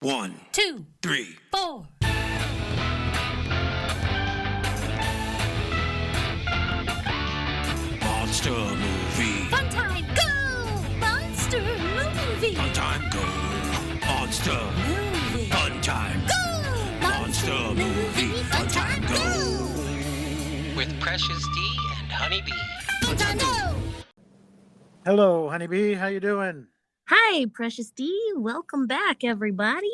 1, 2, 3, 4. Monster movie. Fun time, go! Monster movie. Fun time, go. Monster. Movie. Fun time. Go! Monster movie. Fun time, go. With Precious D and Honeybee. Fun time, go! Hello, Honeybee. How you doing? Hi, Precious D. Welcome back, everybody.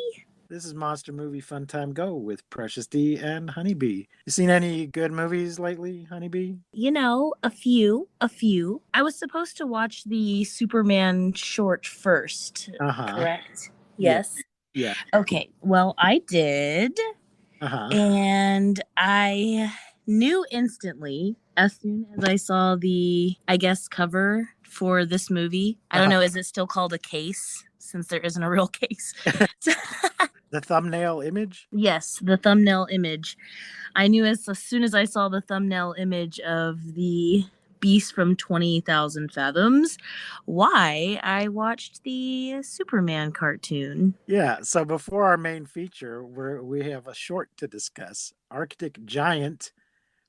This is Monster Movie Fun Time Go with Precious D and Honeybee. You seen any good movies lately, Honeybee? You know, a few. I was supposed to watch the Superman short first, Uh-huh. correct? Yeah. Yes. Yeah. Okay, well, I did. Uh-huh. And I knew instantly as soon as I saw the, I guess, cover for this movie. I don't know, is it still called a case since there isn't a real case? The thumbnail image? Yes, the thumbnail image. I knew as soon as I saw the thumbnail image of the Beast from 20,000 Fathoms why I watched the Superman cartoon. Yeah, so before our main feature, we have a short to discuss. Arctic Giant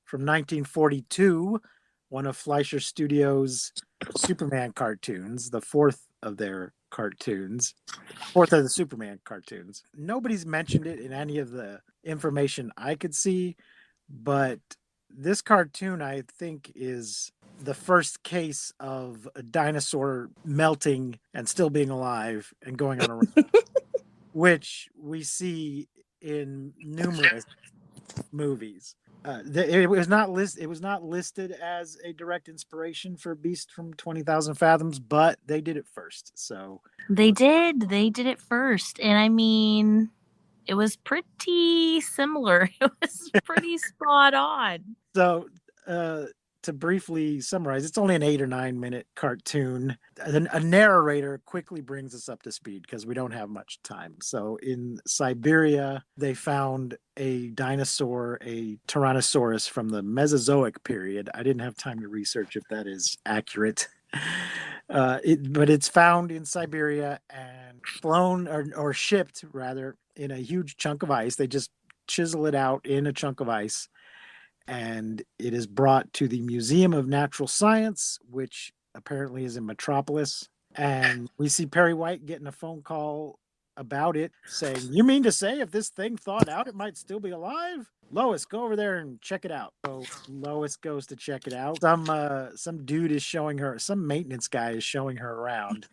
from 1942, one of Fleischer Studios' Superman cartoons, the fourth of the Superman cartoons. Nobody's mentioned it in any of the information I could see, but this cartoon, I think, is the first case of a dinosaur melting and still being alive and going on a run, which we see in numerous movies. It was not listed as a direct inspiration for Beast from 20,000 Fathoms, but they did it first. So They did it first. And I mean, it was pretty similar. It was pretty spot on. So, to briefly summarize, it's only an 8 or 9 minute cartoon. A narrator quickly brings us up to speed because we don't have much time. So, in Siberia, they found a dinosaur, a Tyrannosaurus from the Mesozoic period. I didn't have time to research if that is accurate. But it's found in Siberia and flown or shipped rather in a huge chunk of ice. They just chisel it out in a chunk of ice, and it is brought to the Museum of Natural Science, which apparently is in Metropolis. And we see Perry White getting a phone call about it saying, "You mean to say if this thing thawed out, it might still be alive? Lois, go over there and check it out." So Lois goes to check it out. Some dude is showing her, some maintenance guy is showing her around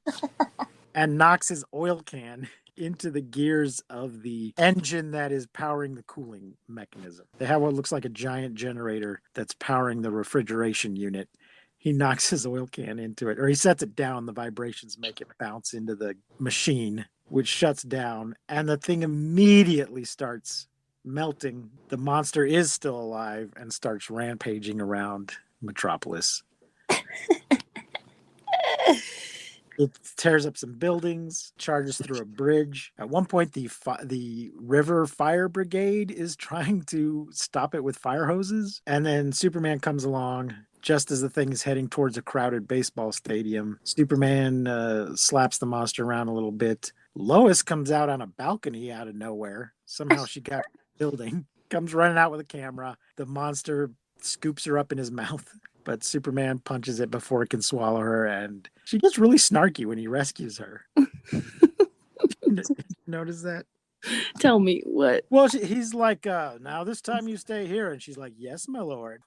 and knocks his oil can into the gears of the engine that is powering the cooling mechanism. They have what looks like a giant generator that's powering the refrigeration unit. He knocks his oil can into it, or he sets it down. The vibrations make it bounce into the machine, which shuts down, and the thing immediately starts melting. The monster is still alive and starts rampaging around Metropolis. It tears up some buildings, charges through a bridge. At one point, the river fire brigade is trying to stop it with fire hoses. And then Superman comes along just as the thing is heading towards a crowded baseball stadium. Superman slaps the monster around a little bit. Lois comes out on a balcony out of nowhere. Somehow she got building, comes running out with a camera. The monster scoops her up in his mouth, but Superman punches it before it can swallow her, and she gets really snarky when he rescues her. Notice that? Tell me what. Well, he's like, "Now this time you stay here," and she's like, "Yes, my lord."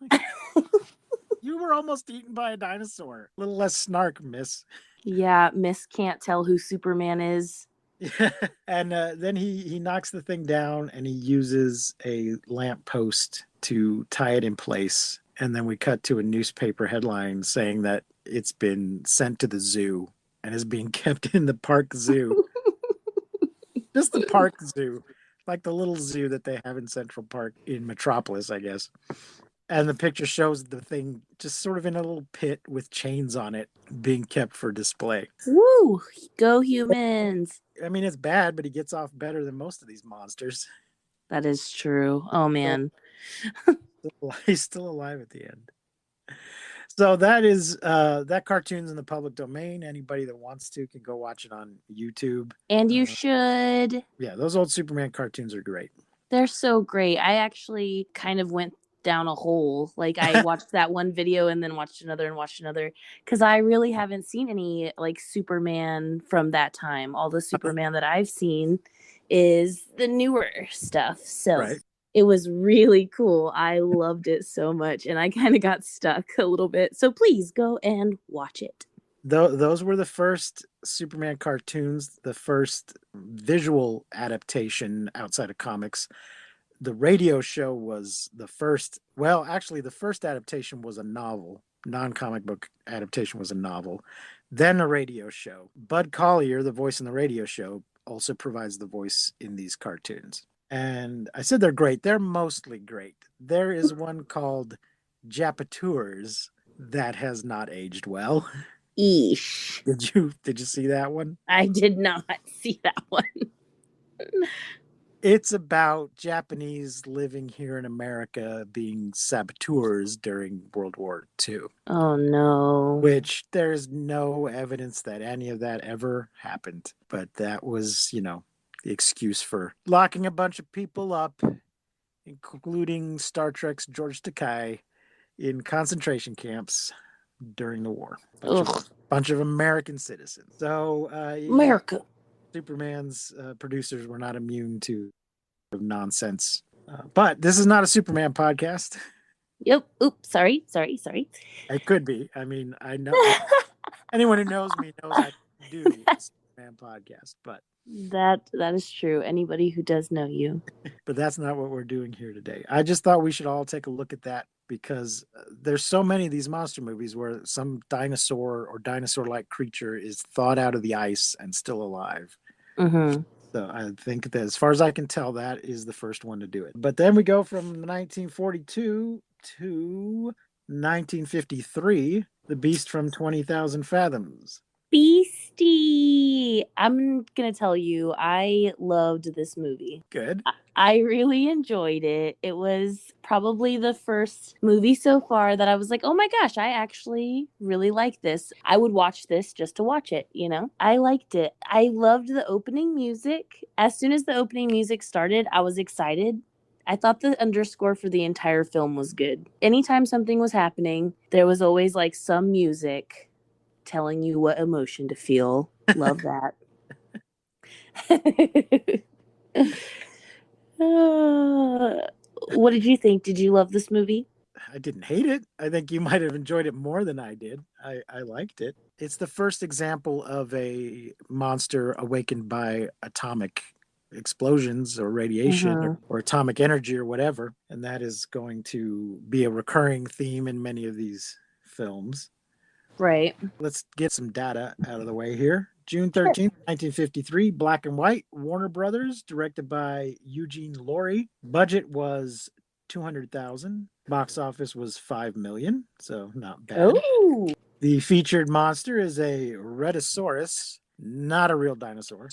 You were almost eaten by a dinosaur. A little less snark, miss. Yeah, Miss can't tell who Superman is. Yeah. And then he knocks the thing down, and he uses a lamppost to tie it in place. And then we cut to a newspaper headline saying that it's been sent to the zoo and is being kept in the park zoo. Just the park zoo, like the little zoo that they have in Central Park in Metropolis, I guess. And the picture shows the thing just sort of in a little pit with chains on it being kept for display. Woo! Go humans! I mean, it's bad, but he gets off better than most of these monsters. That is true. Oh, man. He's still alive at the end. So that cartoon's in the public domain. Anybody that wants to can go watch it on YouTube. And you should. Yeah, those old Superman cartoons are great. They're so great. I actually kind of went down a hole. Like I watched that one video and then watched another because I really haven't seen any like Superman from that time. All the Superman that I've seen is the newer stuff. So Right. it was really cool. I loved it so much and I kind of got stuck a little bit. So please go and watch it. Those were the first Superman cartoons, the first visual adaptation outside of comics. The radio show was the first. Well, actually, the first adaptation was a novel. Non-comic book adaptation was a novel. Then a radio show. Bud Collyer, the voice in the radio show, also provides the voice in these cartoons. And I said they're great. They're mostly great. There is one called Japatours that has not aged well. Eesh. Did you see that one? I did not see that one. It's about Japanese living here in America being saboteurs during World War II, Oh no. which there's no evidence that any of that ever happened. But that was, the excuse for locking a bunch of people up, including Star Trek's George Takei, in concentration camps during the war. Bunch of American citizens. So America. Superman's producers were not immune to nonsense. But this is not a Superman podcast. Yep. Oops. Sorry. It could be. I mean, I know anyone who knows me knows I do a Superman podcast, but That is true. Anybody who does know you. but that's not what we're doing here today. I just thought we should all take a look at that because there's so many of these monster movies where some dinosaur or dinosaur-like creature is thawed out of the ice and still alive. Mm-hmm. So I think that as far as I can tell, that is the first one to do it. But then we go from 1942 to 1953, The Beast from 20,000 Fathoms. Beastie. I'm gonna tell you, I loved this movie. Good. I really enjoyed it. It was probably the first movie so far that I was like, oh my gosh, I actually really like this. I would watch this just to watch it, I liked it. I loved the opening music. As soon as the opening music started, I was excited. I thought the underscore for the entire film was good. Anytime something was happening, there was always like some music telling you what emotion to feel. Love that. What did you think? Did you love this movie? I didn't hate it. I think you might have enjoyed it more than I did. I liked it. It's the first example of a monster awakened by atomic explosions or radiation or atomic energy or whatever. And that is going to be a recurring theme in many of these films. Right. Let's get some data out of the way here. June 13th, 1953, black and white, Warner Brothers, directed by Eugene Laurie. Budget was $200,000. Box office was $5 million, so not bad. Oh. The featured monster is a Rhedosaurus, not a real dinosaur.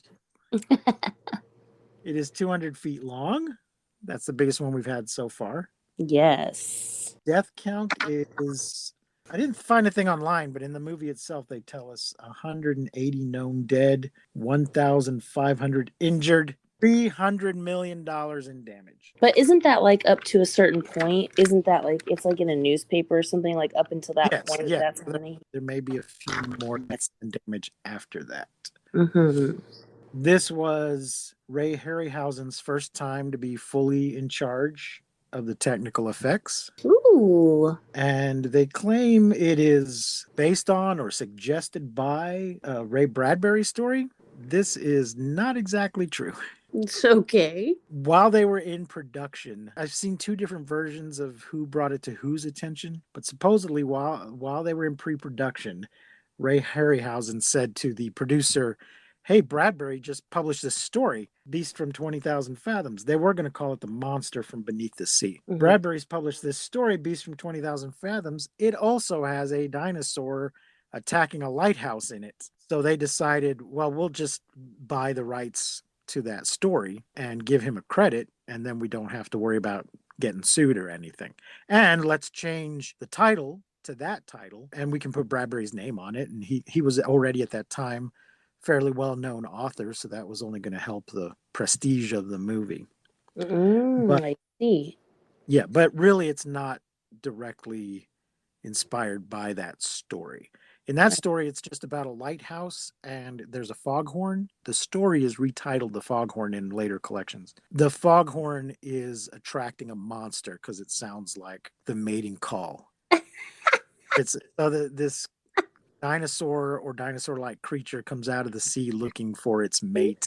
It is 200 feet long. That's the biggest one we've had so far. Yes. Death count is... I didn't find a thing online, but in the movie itself, they tell us 180 known dead, 1,500 injured, $300 million in damage. But isn't that like up to a certain point? Isn't that like, it's like in a newspaper or something, like up until that point? Yeah. That's how many? There may be a few more deaths and damage after that. Mm-hmm. This was Ray Harryhausen's first time to be fully in charge of the technical effects. Ooh. And they claim it is based on or suggested by Ray Bradbury's story. This is not exactly true. It's okay. While they were in production, I've seen two different versions of who brought it to whose attention, but supposedly while they were in pre-production, Ray Harryhausen said to the producer, hey, Bradbury just published this story, Beast from 20,000 Fathoms. They were going to call it The Monster from Beneath the Sea. Mm-hmm. Bradbury's published this story, Beast from 20,000 Fathoms. It also has a dinosaur attacking a lighthouse in it. So they decided, well, we'll just buy the rights to that story and give him a credit, and then we don't have to worry about getting sued or anything. And let's change the title to that title, and we can put Bradbury's name on it. And he was already at that time fairly well-known author, so that was only going to help the prestige of the movie. But I see. yeah, but really it's not directly inspired by that story. In that story, it's just about a lighthouse and there's a foghorn. The story is retitled The Foghorn in later collections. The foghorn is attracting a monster because it sounds like the mating call. It's this dinosaur or dinosaur-like creature comes out of the sea looking for its mate,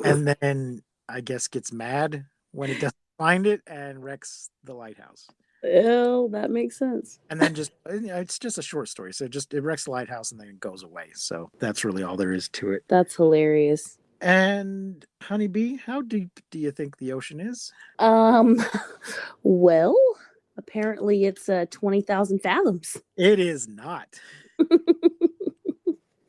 and then I guess gets mad when it doesn't find it and wrecks the lighthouse. Well, that makes sense. And then it's just a short story, so it wrecks the lighthouse and then it goes away. So that's really all there is to it. That's hilarious. And Honeybee, how deep do you think the ocean is? Well, apparently it's 20,000 fathoms. It is not.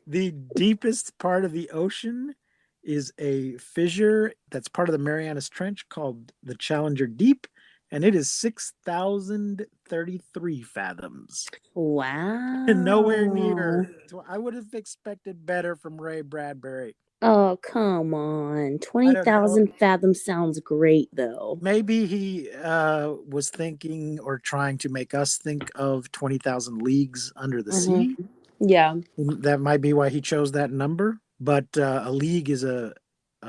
The deepest part of the ocean is a fissure that's part of the Marianas Trench called the Challenger Deep, and it is 6,033 fathoms. Wow. And nowhere near. So I would have expected better from Ray Bradbury. Oh, come on. 20,000 fathoms sounds great, though. Maybe he was thinking or trying to make us think of 20,000 leagues under the sea. Yeah. That might be why he chose that number. But a league is a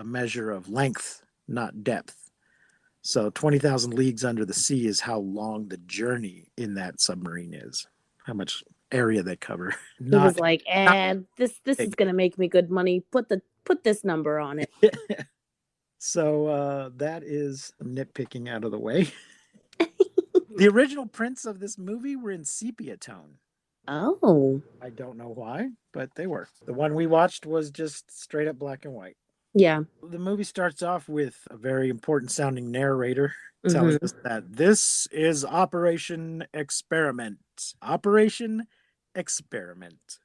measure of length, not depth. So 20,000 leagues under the sea is how long the journey in that submarine is, how much area they cover. He was like, this is going to make me good money. Put this number on it. So that is nitpicking out of the way. The original prints of this movie were in sepia tone. Oh. I don't know why, but they were. The one we watched was just straight up black and white. Yeah. The movie starts off with a very important sounding narrator telling us that this is Operation Experiment. Operation Experiment.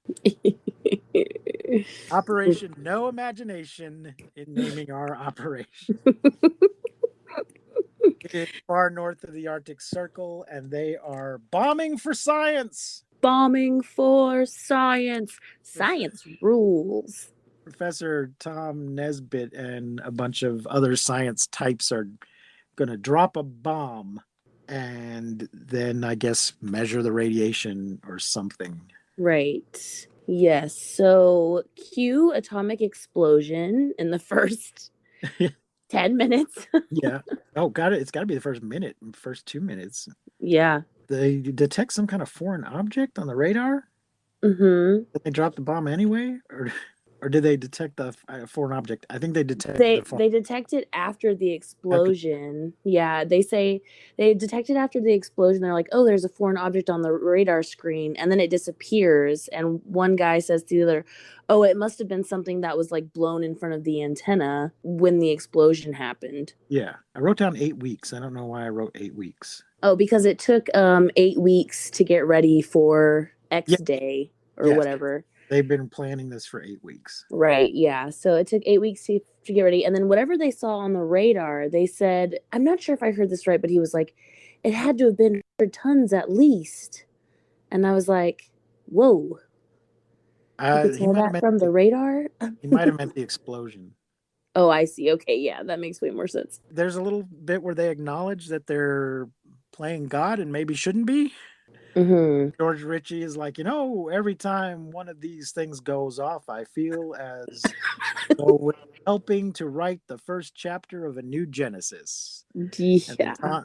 Operation No Imagination in naming our operation. It is far north of the Arctic Circle, and they are bombing for science. Bombing for science. Science rules. Professor Tom Nesbitt and a bunch of other science types are going to drop a bomb and then I guess measure the radiation or something. Right. Yes. So cue atomic explosion in the first 10 minutes. Yeah. Oh, got it. It's got to be the first 2 minutes. Yeah. They detect some kind of foreign object on the radar. Mm-hmm. Did they drop the bomb anyway, or did they detect the foreign object? I think they detect. They detect it after the explosion. Yeah, they say they detect it after the explosion. They're like, oh, there's a foreign object on the radar screen, and then it disappears. And one guy says to the other, oh, it must have been something that was like blown in front of the antenna when the explosion happened. Yeah, I wrote down 8 weeks. I don't know why I wrote 8 weeks. Oh, because it took 8 weeks to get ready for X Day or whatever. They've been planning this for 8 weeks. Right, yeah. So it took 8 weeks to get ready. And then whatever they saw on the radar, they said, I'm not sure if I heard this right, but he was like, it had to have been 100 tons at least. And I was like, whoa. You could tell that from the radar? He might have meant the explosion. Oh, I see. Okay, yeah, that makes way more sense. There's a little bit where they acknowledge that they're playing God and maybe shouldn't be. Mm-hmm. George Ritchie is like, every time one of these things goes off, I feel as though we're helping to write the first chapter of a new Genesis. Yeah. And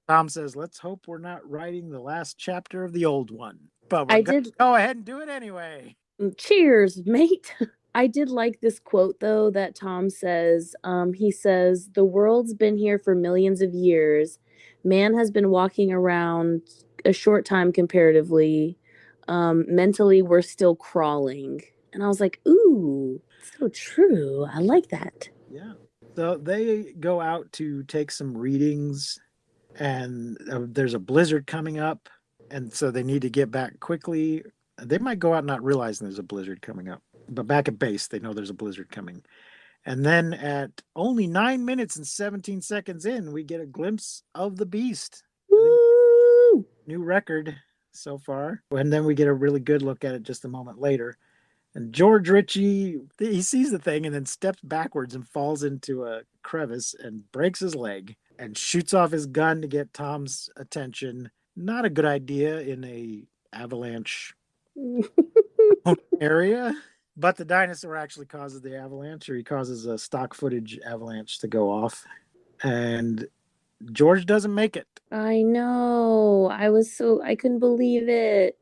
Tom says, let's hope we're not writing the last chapter of the old one. But I did go ahead and do it anyway. Cheers, mate. I did like this quote, though, that Tom says. He says, the world's been here for millions of years. Man has been walking around a short time comparatively. Mentally, we're still crawling. And I was like, ooh, so true. I like that. Yeah. So they go out to take some readings, and there's a blizzard coming up. And so they need to get back quickly. They might go out not realizing there's a blizzard coming up. But back at base, they know there's a blizzard coming. And then at only 9 minutes and 17 seconds in, we get a glimpse of the beast. Woo! New record, so far. And then we get a really good look at it just a moment later. And George Ritchie, he sees the thing and then steps backwards and falls into a crevice and breaks his leg and shoots off his gun to get Tom's attention. Not a good idea in a avalanche area. But the dinosaur actually causes the avalanche, or he causes a stock footage avalanche to go off. And George doesn't make it. I know. I couldn't believe it.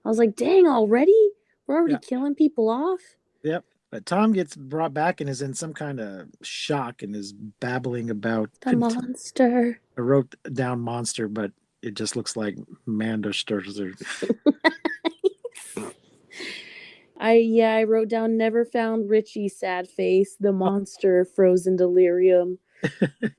I was like, dang, already? We're already killing people off? Yep. But Tom gets brought back and is in some kind of shock and is babbling about the monster. I wrote down monster, but it just looks like Manderster. I wrote down never found Richie sad face, the monster frozen delirium.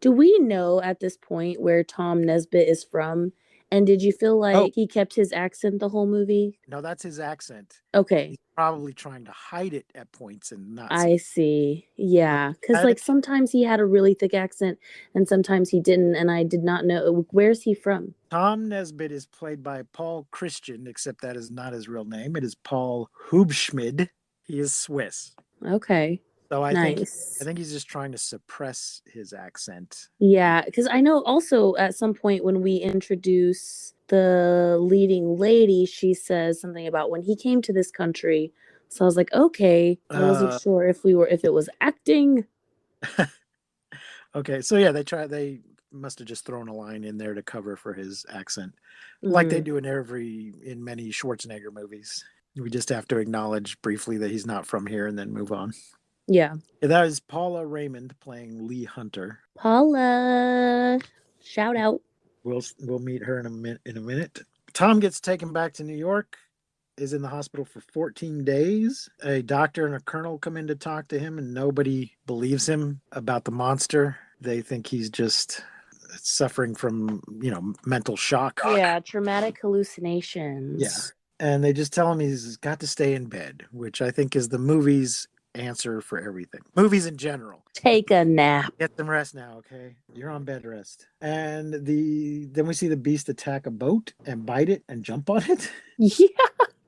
Do we know at this point where Tom Nesbitt is from? And did you feel like he kept his accent the whole movie? No, that's his accent. Okay. He's probably trying to hide it at points and not. I see. Yeah. Because like sometimes he had a really thick accent and sometimes he didn't. And I did not know. Where's he from? Tom Nesbitt is played by Paul Christian, except that is not his real name. It is Paul Hubschmid. He is Swiss. Okay. So I think he's just trying to suppress his accent. Yeah, because I know also at some point when we introduce the leading lady, she says something about when he came to this country. So I was like, okay, I wasn't sure if it was acting. Okay, so yeah, they must have just thrown a line in there to cover for his accent, like they do in many Schwarzenegger movies. We just have to acknowledge briefly that he's not from here and then move on. Yeah. That is Paula Raymond playing Lee Hunter. Paula, shout out. We'll meet her in a minute. Tom gets taken back to New York, is in the hospital for 14 days. A doctor and a colonel come in to talk to him, and nobody believes him about the monster. They think he's just suffering from, mental shock. Yeah, traumatic hallucinations. Yeah. And they just tell him he's got to stay in bed, which I think is the movie's answer for everything. Movies in general. Take a nap. Get some rest now, okay? You're on bed rest. And then we see the beast attack a boat and bite it and jump on it. Yeah.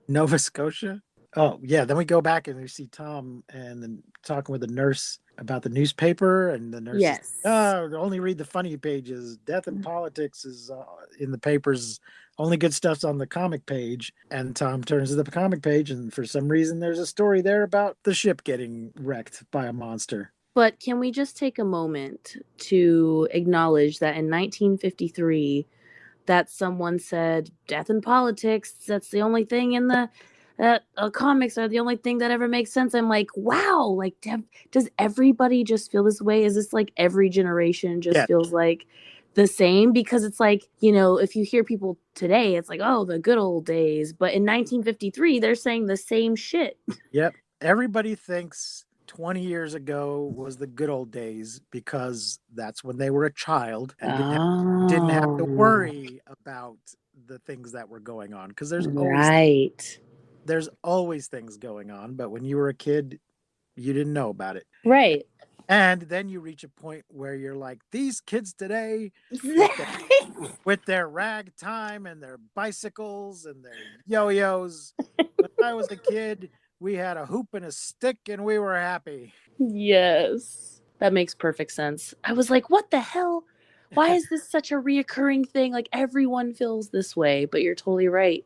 Nova Scotia. Oh, yeah. Then we go back and we see Tom and then talking with the nurse about the newspaper, and the nurse says, only read the funny pages. Death and politics is in the papers. Only good stuff's on the comic page. And Tom turns to the comic page, and for some reason there's a story there about the ship getting wrecked by a monster. But can we just take a moment to acknowledge that in 1953 that someone said death and politics, that's the only thing in the comics are the only thing that ever makes sense. I'm like, wow, like does everybody just feel this way? Is this like every generation just feels like the same? Because it's like, if you hear people today, it's like, oh, the good old days. But in 1953, they're saying the same shit. Yep. Everybody thinks 20 years ago was the good old days because that's when they were a child and didn't have to worry about the things that were going on. Because there's always things going on, but when you were a kid, you didn't know about it. Right. And then you reach a point where you're like, these kids today, with their ragtime and their bicycles and their yo-yos. When I was a kid, we had a hoop and a stick and we were happy. Yes. That makes perfect sense. I was like, what the hell? Why is this such a reoccurring thing? Like everyone feels this way, but you're totally right.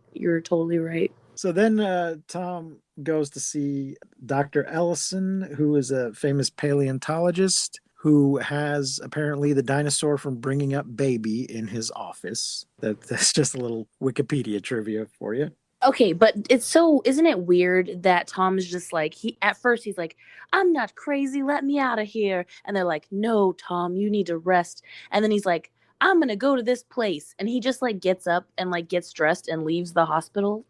So then Tom goes to see Dr. Ellison, who is a famous paleontologist who has apparently the dinosaur from Bringing Up Baby in his office. That's just a little Wikipedia trivia for you. Okay, but isn't it weird that Tom's just like, at first he's like, I'm not crazy, let me out of here. And they're like, no, Tom, you need to rest. And then he's like, I'm going to go to this place. And he just like gets up and like gets dressed and leaves the hospital.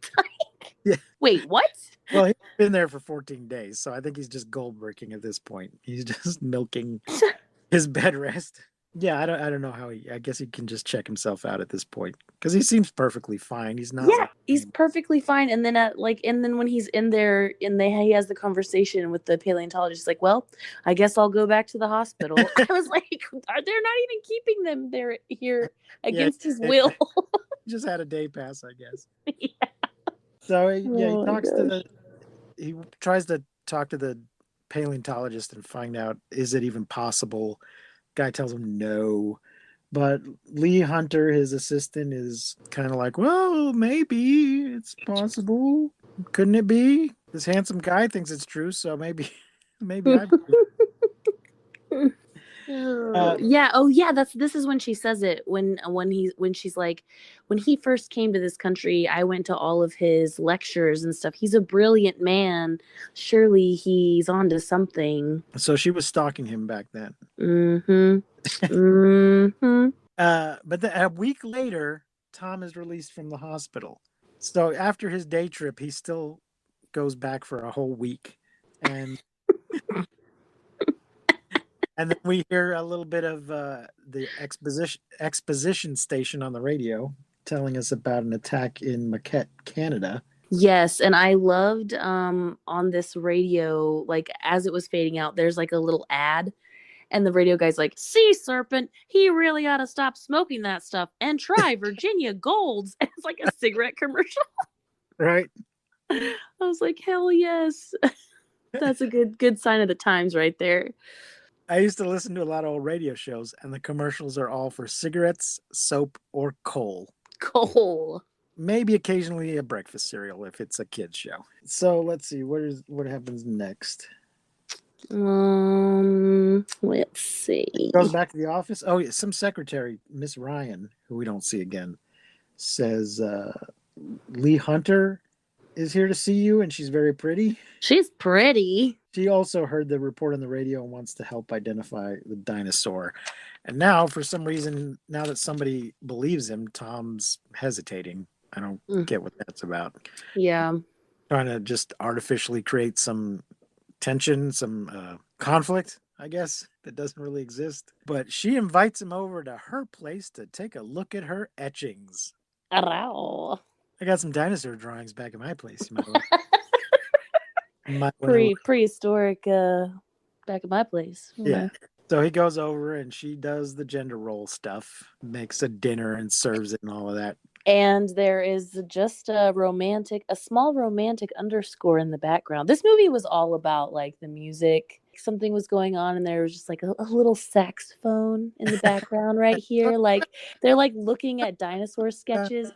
Yeah. Wait, what? Well, he's been there for 14 days, so I think he's just gold bricking at this point. He's just milking his bed rest. Yeah, I don't know how I guess he can just check himself out at this point because he seems perfectly fine. He's not. Yeah, he's perfectly fine. And then when he's in there and he has the conversation with the paleontologist, like, well, I guess I'll go back to the hospital. I was like, they're not even keeping them here against his will. just had a day pass, I guess. Yeah. So yeah, Oh my gosh. he tries to talk to the paleontologist and find out, is it even possible? Guy tells him no. But Lee Hunter, his assistant, is kind of like, well, maybe it's possible. Couldn't it be? This handsome guy thinks it's true, so maybe I. Yeah. Oh yeah. This is when she says it. When she's like, when he first came to this country, I went to all of his lectures and stuff. He's a brilliant man. Surely he's onto something. So she was stalking him back then. Mm-hmm. Mm-hmm. But a week later, Tom is released from the hospital. So after his day trip, he still goes back for a whole week, and and then we hear a little bit of the exposition station on the radio telling us about an attack in Marquette, Canada. Yes, and I loved on this radio, like as it was fading out, there's like a little ad, and the radio guy's like, "Sea serpent, he really ought to stop smoking that stuff and try Virginia Golds." And it's like a cigarette commercial. Right. I was like, "Hell yes." That's a good sign of the times right there. I used to listen to a lot of old radio shows, and the commercials are all for cigarettes, soap, or coal. Coal. Maybe occasionally a breakfast cereal if it's a kid's show. So let's see, what happens next? Let's see. Goes back to the office. Oh yeah, some secretary, Miss Ryan, who we don't see again, says Lee Hunter is here to see you, and she's very pretty. She's pretty. She also heard the report on the radio and wants to help identify the dinosaur. And now, for some reason, now that somebody believes him, Tom's hesitating. I don't get what that's about. Yeah. Trying to just artificially create some tension, some conflict, I guess, that doesn't really exist. But she invites him over to her place to take a look at her etchings. Arrow. I got some dinosaur drawings back at my place. You might wanna Prehistoric back at my place. Yeah. So he goes over and she does the gender role stuff, makes a dinner and serves it and all of that. And there is just a small romantic underscore in the background. This movie was all about like the music. Something was going on, and there was just like a little saxophone in the background right here. Like they're like looking at dinosaur sketches.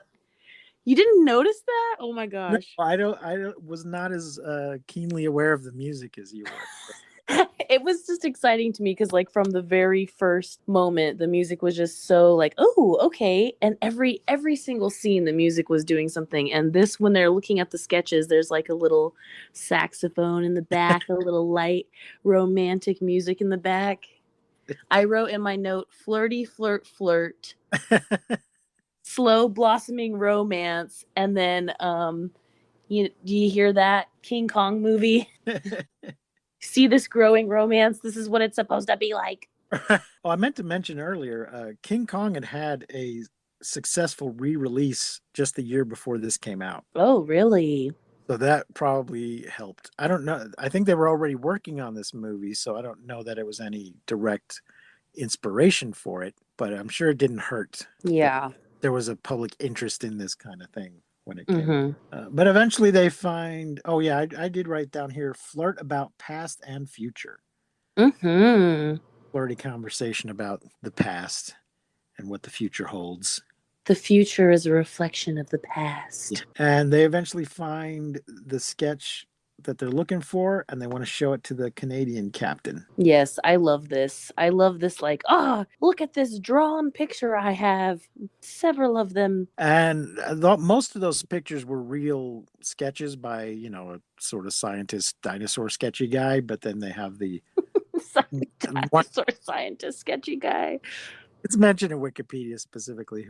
You didn't notice that? Oh my gosh. No, I was not as keenly aware of the music as you were. It was just exciting to me because like from the very first moment the music was just so like, oh, okay, and every single scene the music was doing something. And this, when they're looking at the sketches, there's like a little saxophone in the back, a little light romantic music in the back. I wrote in my note, flirty flirt flirt, slow blossoming romance, and then do you hear that King Kong movie? See this growing romance. This is what it's supposed to be like. Oh, I meant to mention earlier, King Kong had a successful re-release just the year before this came out. Oh, really? So that probably helped. I don't know. I think they were already working on this movie, so I don't know that it was any direct inspiration for it, but I'm sure it didn't hurt. Yeah. There was a public interest in this kind of thing when it came. But eventually they find, oh yeah, I did write down here, flirt about past and future. Flirty conversation about the past and what the future holds. The future is a reflection of the past. Yeah. And they eventually find the sketch that they're looking for, and they want to show it to the Canadian captain. Yes, I love this. I love this, like, look at this drawn picture I have. Several of them. And most of those pictures were real sketches by, a sort of scientist dinosaur sketchy guy, but then they have the dinosaur scientist sketchy guy. It's mentioned in Wikipedia specifically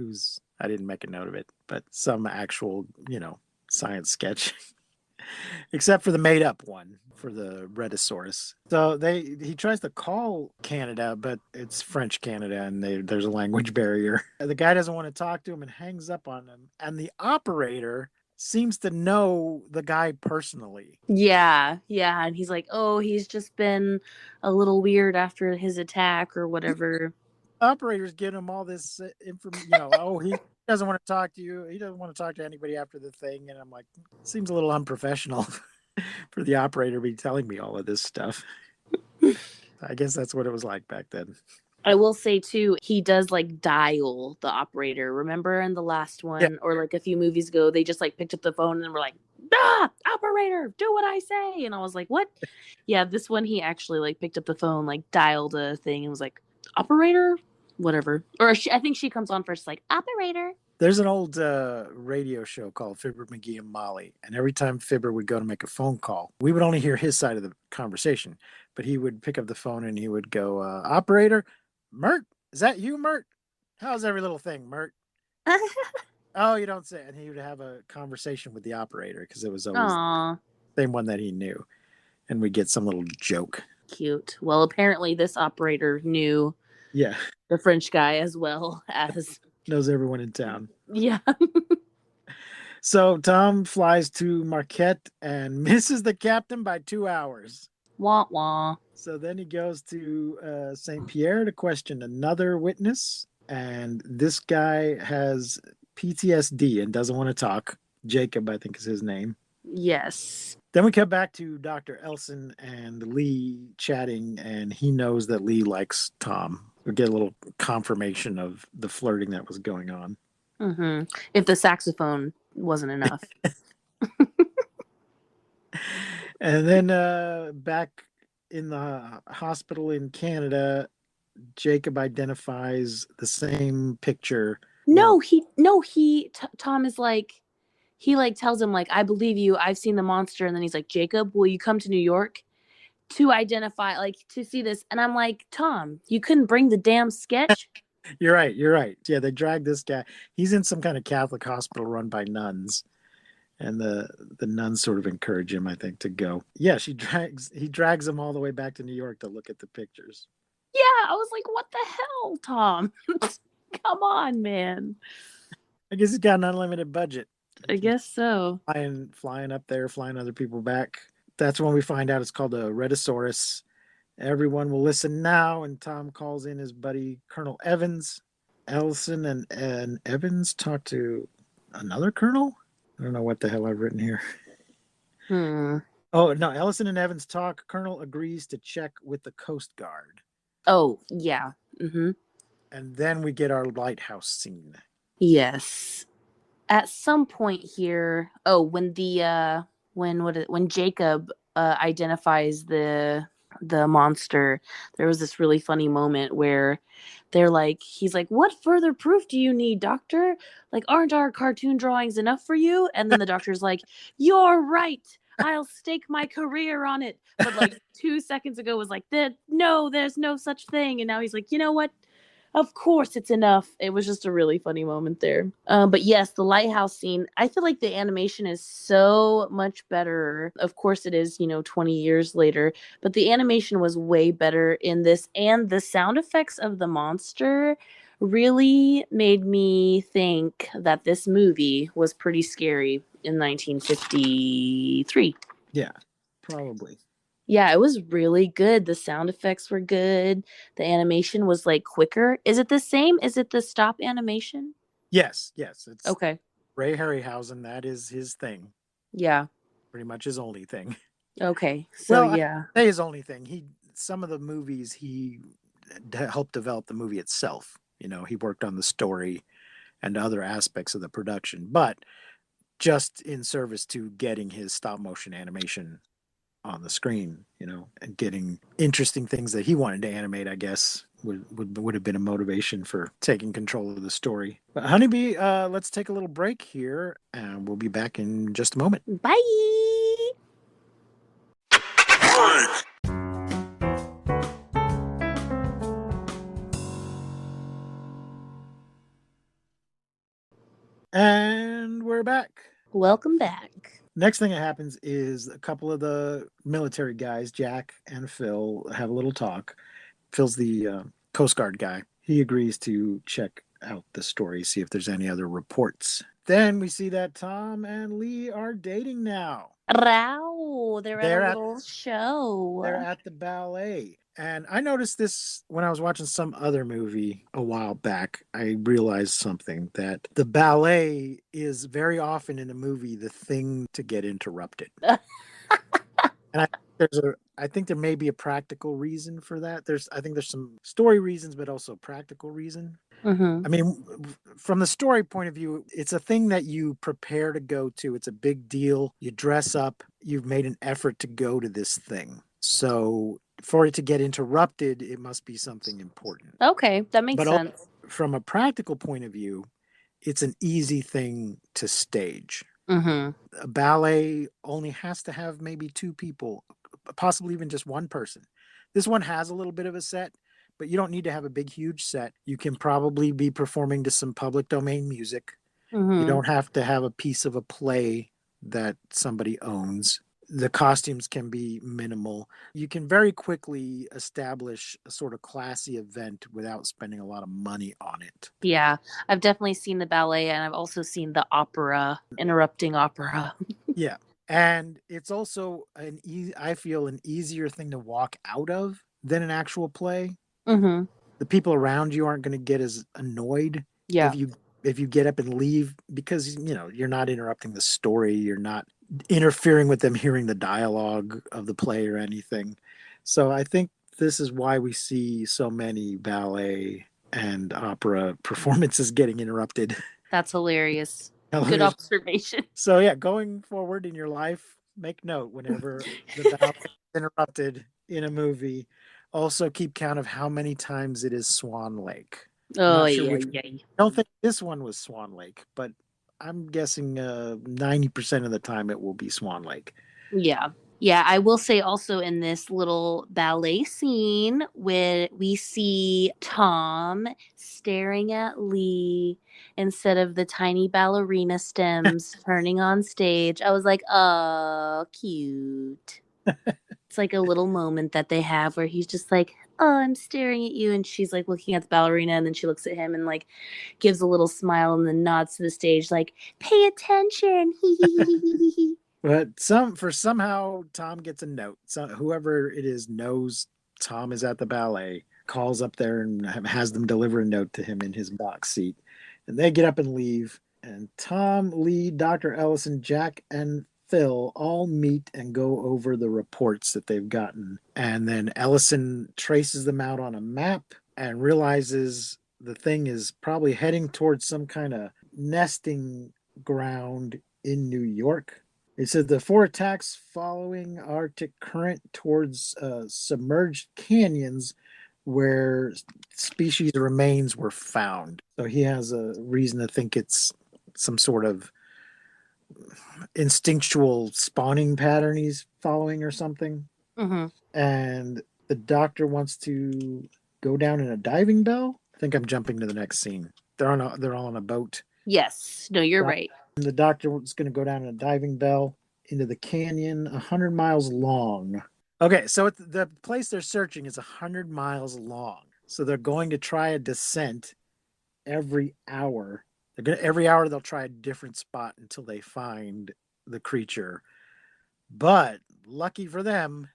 I didn't make a note of it, but some actual, science sketch. Except for the made up one for the Rhedosaurus. So he tries to call Canada, but it's French Canada, and there's a language barrier. The guy doesn't want to talk to him and hangs up on him. And the operator seems to know the guy personally. Yeah. And he's like, oh, he's just been a little weird after his attack or whatever. Operators get him all this information. He doesn't want to talk to you. He doesn't want to talk to anybody after the thing. And I'm like, seems a little unprofessional for the operator to be telling me all of this stuff. I guess that's what it was like back then. I will say too, he does like dial the operator. Remember in the last one, or like a few movies ago, they just like picked up the phone and were like, operator, do what I say. And I was like, what? Yeah, this one he actually like picked up the phone, like dialed a thing and was like, operator, whatever. Or I think she comes on first, like, operator. There's an old radio show called Fibber, McGee, and Molly. And every time Fibber would go to make a phone call, we would only hear his side of the conversation. But he would pick up the phone and he would go, operator, Mert, is that you, Mert? How's every little thing, Mert? Oh, you don't say. And he would have a conversation with the operator because it was always the same one that he knew. And we'd get some little joke. Cute. Well, apparently this operator knew the French guy as well as... Knows everyone in town. Yeah. So Tom flies to Marquette and misses the captain by 2 hours. Wah wah. So then he goes to St. Pierre to question another witness. And this guy has PTSD and doesn't want to talk. Jacob, I think is his name. Yes. Then we come back to Dr. Elson and Lee chatting, and he knows that Lee likes Tom. We get a little confirmation of the flirting that was going on. Mm-hmm. If the saxophone wasn't enough. And then back in the hospital in Canada, Jacob identifies the same picture. Tom is like, he like tells him like, I believe you, I've seen the monster. And then he's like, Jacob, will you come to New York to identify, like, to see this? And I'm like, Tom, you couldn't bring the damn sketch? You're right. Yeah, they dragged this guy. He's in some kind of Catholic hospital run by nuns. And the nuns sort of encourage him, I think, to go. Yeah, he drags him all the way back to New York to look at the pictures. Yeah, I was like, what the hell, Tom? Come on, man. I guess he's got an unlimited budget. I guess so. Flying up there, flying other people back. That's when we find out it's called a Rhedosaurus. Everyone will listen now, and Tom calls in his buddy Colonel Evans. Ellison and Evans talk to another colonel? I don't know what the hell I've written here. Oh, no, Ellison and Evans talk. Colonel agrees to check with the Coast Guard. Oh, yeah. Mm-hmm. And then we get our lighthouse scene. Yes. At some point here, when Jacob identifies the monster, there was this really funny moment where he's like, what further proof do you need, doctor? Like, aren't our cartoon drawings enough for you? And then the doctor's like, you're right, I'll stake my career on it. But like 2 seconds ago was like, no, there's no such thing. And now he's like, you know what? Of course it's enough. It was just a really funny moment there. But yes, the lighthouse scene, I feel like the animation is so much better. Of course it is, 20 years later, but the animation was way better in this. And the sound effects of the monster really made me think that this movie was pretty scary in 1953. Yeah, probably. Yeah, it was really good. The sound effects were good. The animation was like quicker. Is it the same? Is it the stop animation? Yes. It's okay. Ray Harryhausen. That is his thing. Yeah. Pretty much his only thing. Okay. So I say his only thing. Some of the movies he helped develop the movie itself. He worked on the story and other aspects of the production, but just in service to getting his stop motion animation on the screen, and getting interesting things that he wanted to animate, I guess would have been a motivation for taking control of the story. But Honeybee, let's take a little break here, and we'll be back in just a moment. Bye. And we're back. Welcome back. Next thing that happens is a couple of the military guys, Jack and Phil, have a little talk. Phil's the Coast Guard guy. He agrees to check out the story, see if there's any other reports. Then we see that Tom and Lee are dating now. Wow, they're at a little show. They're at the ballet. And I noticed this when I was watching some other movie a while back. I realized something that the ballet is very often in a movie the thing to get interrupted. And I think there may be a practical reason for that. I think there's some story reasons, but also practical reason. Mm-hmm. I mean, from the story point of view, it's a thing that you prepare to go to. It's a big deal. You dress up. You've made an effort to go to this thing. So for it to get interrupted, it must be something important. Okay, that makes But also, sense. from a practical point of view, it's an easy thing to stage. Mm-hmm. A ballet only has to have maybe two people, possibly even just one person. This one has a little bit of a set, but you don't need to have a big, huge set. You can probably be performing to some public domain music. You Mm-hmm. don't have to have a piece of a play that somebody owns. The costumes can be minimal. You can very quickly establish a sort of classy event without spending a lot of money on it. Yeah, I've definitely seen the ballet, and I've also seen the opera, interrupting opera. Yeah. And it's also I feel an easier thing to walk out of than an actual play. Mm-hmm. The people around you aren't going to get as annoyed Yeah. if you get up and leave because you're not interrupting the story, you're not interfering with them hearing the dialogue of the play or anything. So I think this is why we see so many ballet and opera performances getting interrupted. That's hilarious. Good Television. observation. So yeah, going forward in your life, make note whenever the ballet is interrupted in a movie. Also keep count of how many times it is Swan Lake. I'm Oh, not sure yeah, which. yeah. I don't think this one was Swan Lake, but I'm guessing 90% of the time it will be Swan Lake. Yeah. Yeah, I will say also in this little ballet scene where we see Tom staring at Lee instead of the tiny ballerina stems turning on stage. I was like, oh, cute. It's like a little moment that they have where he's just like, oh, I'm staring at you. And she's like looking at the ballerina, and then she looks at him and like gives a little smile and then nods to the stage, like, pay attention. But somehow Tom gets a note. So whoever it is knows Tom is at the ballet, calls up there and has them deliver a note to him in his box seat. And they get up and leave. And Tom, Lee, Dr. Ellison, Jack, and Phil all meet and go over the reports that they've gotten. And then Ellison traces them out on a map and realizes the thing is probably heading towards some kind of nesting ground in New York. It said the four attacks following Arctic current towards submerged canyons where species remains were found. So he has a reason to think it's some sort of instinctual spawning pattern he's following or something. Mm-hmm. And the doctor wants to go down in a diving bell. I think I'm jumping to the next scene. They're all on a boat. Yes. No, you're right. And the doctor was going to go down in a diving bell into the canyon 100 miles long. Okay, so the place they're searching is 100 miles long. So they're going to try a descent every hour. Every hour they'll try a different spot until they find the creature. But lucky for them,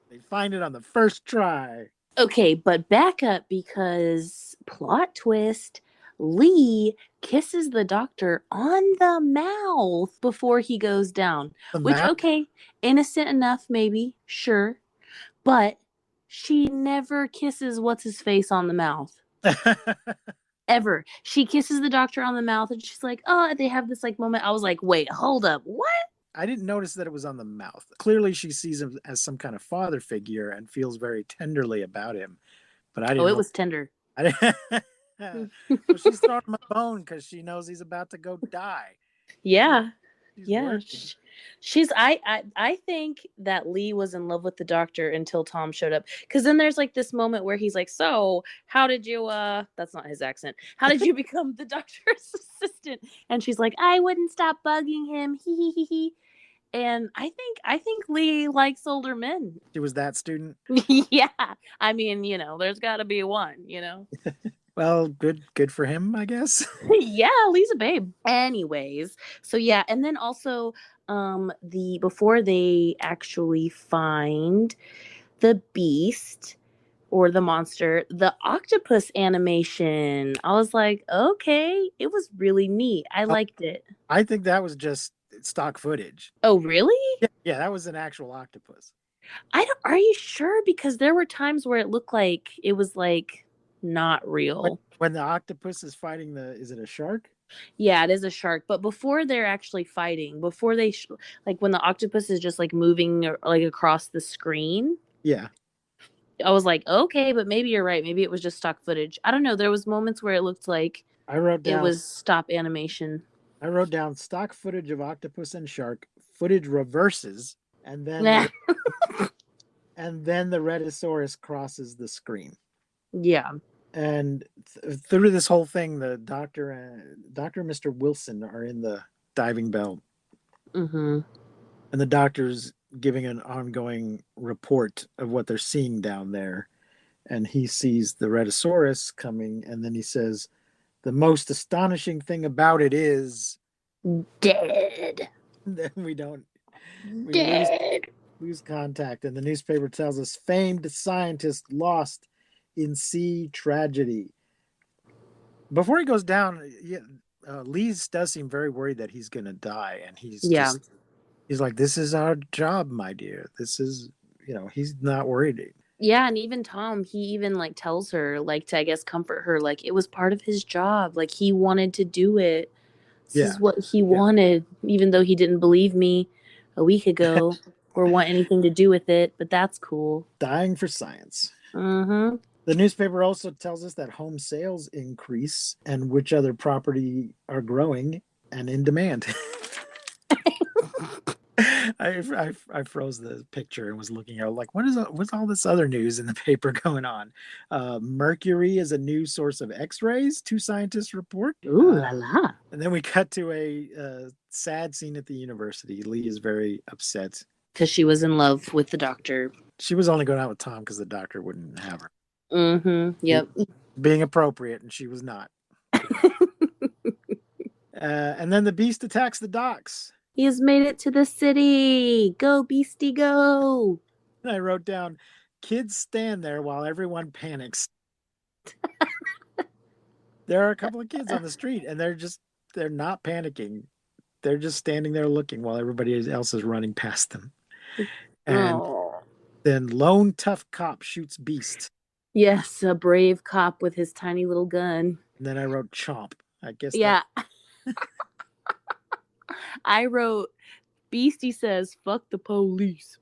they find it on the first try. Okay, but back up because plot twist, Lee kisses the doctor on the mouth before he goes down. The Which, map? okay, innocent enough, maybe, sure. But she never kisses what's his face on the mouth. Ever. She kisses the doctor on the mouth and she's like, oh, they have this like moment. I was like, wait, hold up. What? I didn't notice that it was on the mouth. Clearly, she sees him as some kind of father figure and feels very tenderly about him. But I didn't. Oh, it was tender. I didn't. Well, she's throwing him a bone because she knows he's about to go die. Yeah. She's Yeah. working. She's I think that Lee was in love with the doctor until Tom showed up. Because then there's like this moment where he's like, so how did you that's not his accent. How did you become the doctor's assistant? And she's like, I wouldn't stop bugging him. He. And I think Lee likes older men. She was that student. Yeah. I mean, there's gotta be one, Well, good for him, I guess. Yeah, Lee's a babe. Anyways, so yeah, and then also before they actually find the beast or the monster, the octopus animation. I was like, okay, it was really neat. I liked it. I think that was just stock footage. Oh, really? Yeah, that was an actual octopus. I don't, are you sure? Because there were times where it looked like it was like not real. When the octopus is fighting is it a shark? Yeah, it is a shark. But before they're actually fighting, before they, like when the octopus is just like moving like across the screen. Yeah. I was like, okay, but maybe you're right. Maybe it was just stock footage. I don't know. There was moments where it looked like it was stop animation. I wrote down stock footage of octopus and shark, footage reverses, and then and then the Rhedosaurus crosses the screen. Yeah. And through this whole thing, the doctor and Mr. Wilson are in the diving bell. Mm-hmm. And the doctor's giving an ongoing report of what they're seeing down there. And he sees the Rhedosaurus coming, and then he says, the most astonishing thing about it is dead. Then we Dead. lose contact. And the newspaper tells us famed scientist lost in sea tragedy. Before he goes down, Lee does seem very worried that he's going to die. And he's like, this is our job, my dear. This is, he's not worried. Yeah, and even Tom, he even like tells her, like, to I guess comfort her, like it was part of his job. Like he wanted to do it. This is what he wanted, even though he didn't believe me a week ago or want anything to do with it. But that's cool. Dying for science. Mm-hmm. The newspaper also tells us that home sales increase and which other property are growing and in demand. I froze the picture and was looking at like, what's all this other news in the paper going on? Mercury is a new source of X-rays, 2 scientists report. Ooh la la. And then we cut to a sad scene at the university. Lee is very upset. Because she was in love with the doctor. She was only going out with Tom because the doctor wouldn't have her. Mm-hmm. Yep. Being appropriate, and she was not. And then the beast attacks the docks. He has made it to the city. Go, beastie, go. And I wrote down, kids stand there while everyone panics. There are a couple of kids on the street, and they're not panicking. They're just standing there looking while everybody else is running past them. And then lone tough cop shoots beast. Yes, a brave cop with his tiny little gun. And then I wrote chomp. I guess. Yeah. I wrote, Beastie says, fuck the police.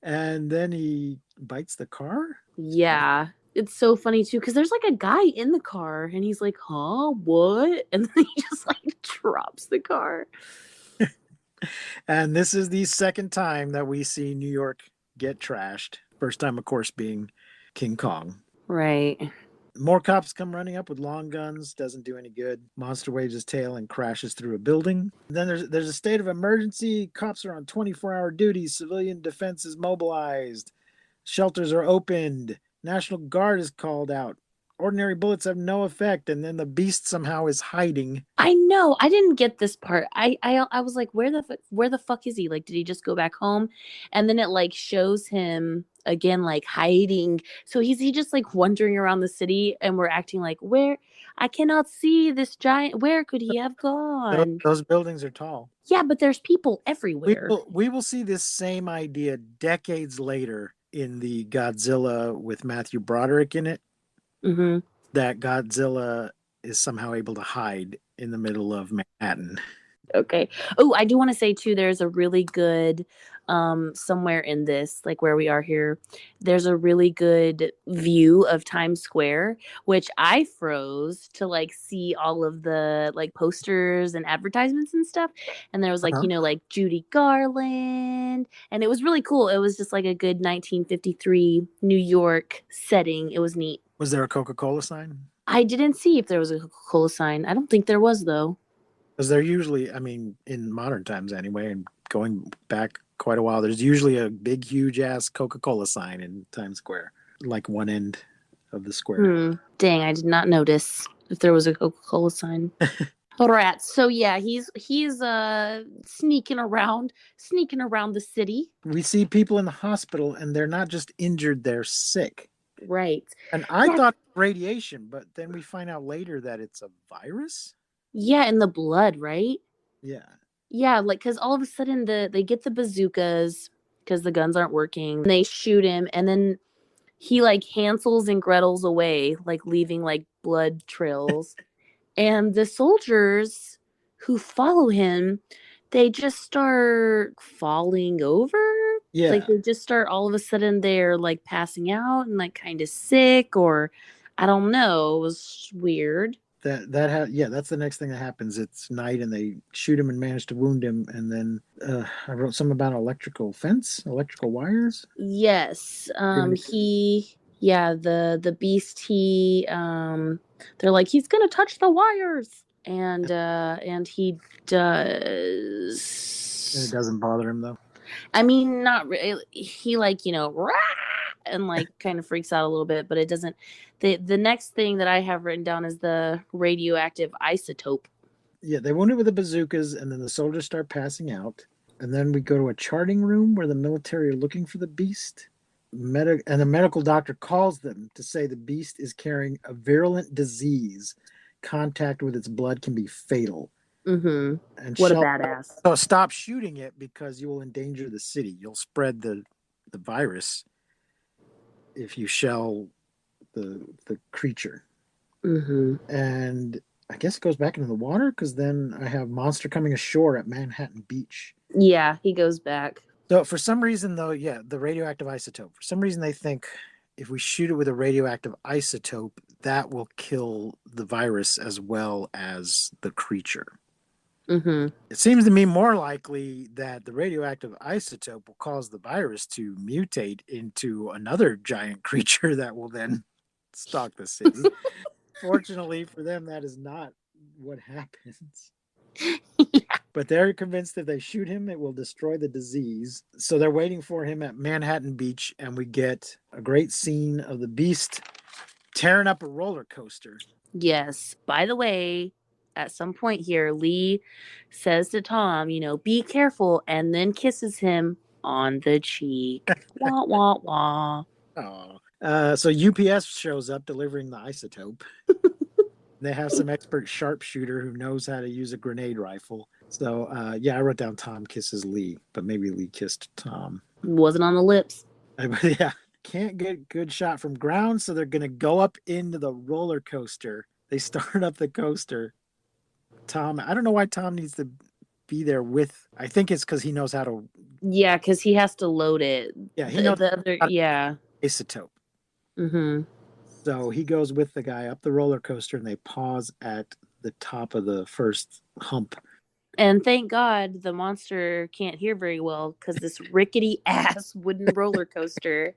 And then he bites the car? Yeah. It's so funny, too, because there's like a guy in the car, and he's like, huh, what? And then he just like drops the car. And this is the second time that we see New York get trashed. First time, of course, being King Kong. Right. More cops come running up with long guns. Doesn't do any good. Monster waves his tail and crashes through a building. And then there's a state of emergency. Cops are on 24-hour duty. Civilian defense is mobilized. Shelters are opened. National Guard is called out. Ordinary bullets have no effect. And then the beast somehow is hiding. I know. I didn't get this part. I was like, where the fuck is he? Like, did he just go back home? And then it like shows him again, like hiding. So he just like wandering around the city, and we're acting like, where? I cannot see this giant. Where could he have gone? Those buildings are tall. Yeah, but there's people everywhere. We will see this same idea decades later in the Godzilla with Matthew Broderick in it. Mm-hmm. That Godzilla is somehow able to hide in the middle of Manhattan. Okay. Oh, I do want to say too, there's a really good somewhere in this, like where we are here, there's a really good view of Times Square, which I froze to like see all of the like posters and advertisements and stuff. And there was like, like Judy Garland, and it was really cool. It was just like a good 1953 New York setting. It was neat. Was there a Coca-Cola sign? I didn't see if there was a Coca-Cola sign. I don't think there was, though. Because they're usually, I mean, in modern times anyway, and going back quite a while, there's usually a big, huge-ass Coca-Cola sign in Times Square, like one end of the square. Dang, I did not notice if there was a Coca-Cola sign. Rats. So yeah, he's sneaking around the city. We see people in the hospital, and they're not just injured; they're sick. Right. And I Yeah. thought radiation, but then we find out later that it's a virus. Yeah, in the blood, right? Yeah. Yeah, like because all of a sudden they get the bazookas because the guns aren't working. They shoot him, and then he like Hansels and Gretels away, like leaving like blood trails. And the soldiers who follow him, they just start falling over. Yeah. Like they just start all of a sudden they're like passing out and like kind of sick, or I don't know. It was weird. That's the next thing that happens. It's night, and they shoot him and manage to wound him. And then I wrote something about electrical wires. Yes. The beast, they're like, he's gonna touch the wires. And he does. And it doesn't bother him though. I mean, not really. He like, rah, and like kind of freaks out a little bit, but it doesn't. The next thing that I have written down is the radioactive isotope. Yeah, they wound it with the bazookas, and then the soldiers start passing out. And then we go to a charting room where the military are looking for the beast. And the medical doctor calls them to say the beast is carrying a virulent disease. Contact with its blood can be fatal. Mm-hmm. And what a badass. So stop shooting it because you will endanger the city. You'll spread the virus if you shell the creature. Mm-hmm. And I guess it goes back into the water because then I have Monster coming ashore at Manhattan Beach. Yeah, he goes back. So for some reason, though, the radioactive isotope. For some reason, they think if we shoot it with a radioactive isotope, that will kill the virus as well as the creature. Mm-hmm. It seems to me more likely that the radioactive isotope will cause the virus to mutate into another giant creature that will then stalk the city. Fortunately for them, that is not what happens. Yeah. But they're convinced if they shoot him, it will destroy the disease. So they're waiting for him at Manhattan Beach, and we get a great scene of the beast tearing up a roller coaster. Yes. By the way, at some point here, Lee says to Tom, be careful, and then kisses him on the cheek. Wah, wah, wah. Oh. So UPS shows up delivering the isotope. They have some expert sharpshooter who knows how to use a grenade rifle. So, I wrote down Tom kisses Lee, but maybe Lee kissed Tom. Wasn't on the lips. Yeah. Can't get good shot from ground, so they're going to go up into the roller coaster. They start up the coaster. Tom, I don't know why Tom needs to be there with, I think it's because he knows how to. Yeah, because he has to load it. Yeah, he knows the other, yeah. Isotope. Mm-hmm. So he goes with the guy up the roller coaster, and they pause at the top of the first hump. And thank God the monster can't hear very well because this rickety ass wooden roller coaster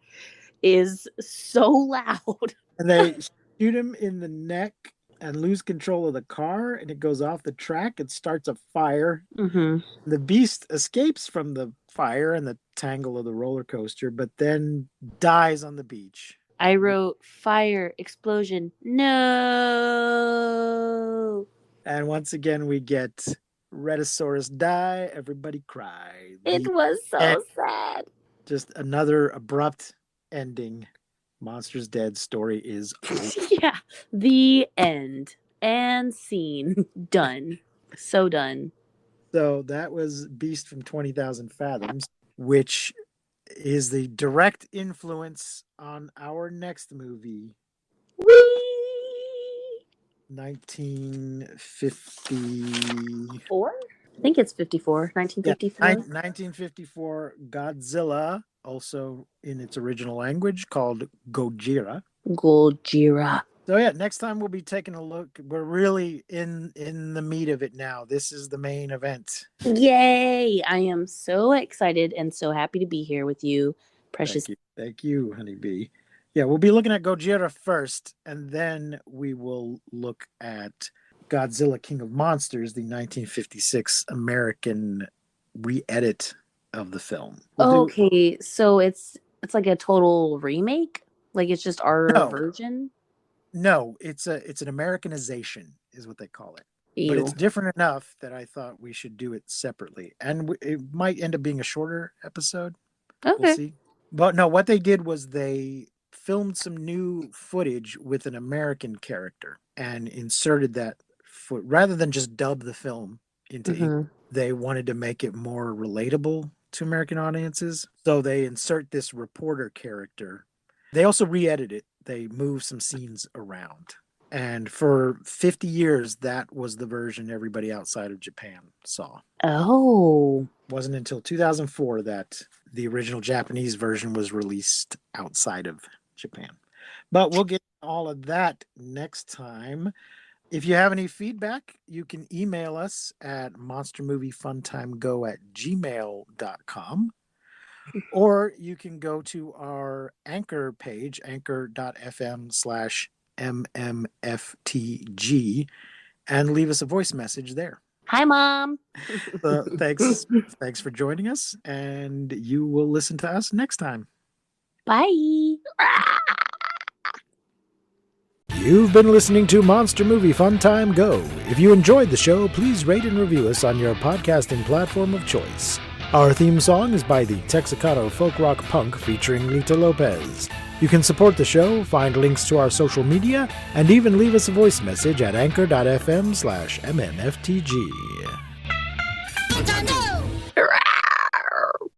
is so loud. And they shoot him in the neck and lose control of the car, and it goes off the track and starts a fire. Mm-hmm. The beast escapes from the fire and the tangle of the roller coaster, but then dies on the beach. I wrote fire, explosion, no. And once again, we get Rhedosaurus die, everybody cry. It was so sad. Just another abrupt ending. Monsters Dead story is over. Yeah, the end. And scene. Done. So done. So that was Beast from 20,000 Fathoms, which is the direct influence on our next movie. Whee! 1954. I think it's 54. 1954. 1954 Godzilla, also in its original language called Gojira. Gojira. So next time we'll be taking a look. We're really in the meat of it now. This is the main event. Yay! I am so excited and so happy to be here with you, Precious. Thank you, Honeybee. Yeah, we'll be looking at Gojira first, and then we will look at Godzilla King of Monsters, the 1956 American re-edit of the film. So it's like a total remake? Like it's just our version? No, it's an Americanization is what they call it. but it's Ew. different enough that I thought we should do it separately. And it might end up being a shorter episode. We'll Okay. see. But no, what they did was they filmed some new footage with an American character and inserted that rather than just dub the film into English. They wanted to make it more relatable to American audiences. So they insert this reporter character. They also re-edit it. They move some scenes around. And for 50 years, that was the version everybody outside of Japan saw. Oh. It wasn't until 2004 that the original Japanese version was released outside of Japan. But we'll get all of that next time. If you have any feedback, you can email us at monstermoviefuntimego@gmail.com. Or you can go to our Anchor page, anchor.fm/MMFTG, and leave us a voice message there. Hi, Mom. Thanks for joining us, and you will listen to us next time. Bye. You've been listening to Monster Movie Fun Time Go. If you enjoyed the show, please rate and review us on your podcasting platform of choice. Our theme song is by the Texacato Folk Rock Punk featuring Lita Lopez. You can support the show, find links to our social media, and even leave us a voice message at anchor.fm/MMFTG.